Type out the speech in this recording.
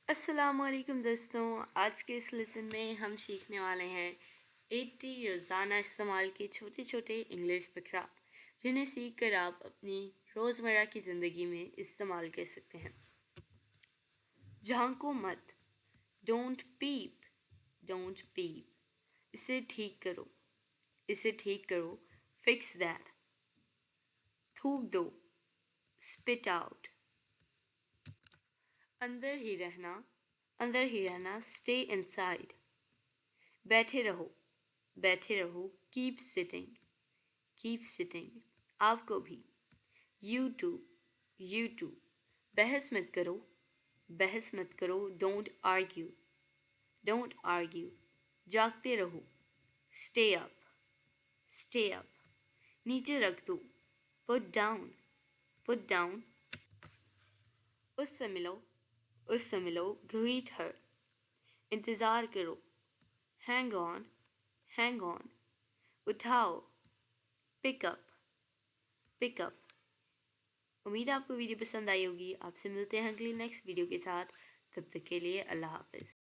السلام علیکم دوستوں، آج کے اس لیسن میں ہم سیکھنے والے ہیں 80 روزانہ استعمال کے چھوٹے چھوٹے انگلش فقرات جنہیں سیکھ کر آپ اپنی روزمرہ کی زندگی میں استعمال کر سکتے ہیں۔ جھانکو مت، ڈونٹ پیپ، ڈونٹ پیپ۔ اسے ٹھیک کرو، فکس دیٹ۔ تھوک دو، اسپٹ آؤٹ۔ اندر ہی رہنا، اسٹے انسائڈ۔ بیٹھے رہو، کیپ سٹنگ۔ آپ کو بھی، یو ٹو۔ بحث مت کرو، ڈونٹ آرگیو۔ جاگتے رہو، اسٹے اپ۔ نیچے رکھ دو، پٹ ڈاؤن۔ اس سے ملو، گریٹ ہر۔ انتظار کرو، ہینگ آن۔ اٹھاؤ، پک اپ۔ امید ہے آپ کو ویڈیو پسند آئی ہوگی۔ آپ سے ملتے ہیں اگلی نیکسٹ ویڈیو کے ساتھ، تب تک کے لیے اللہ حافظ۔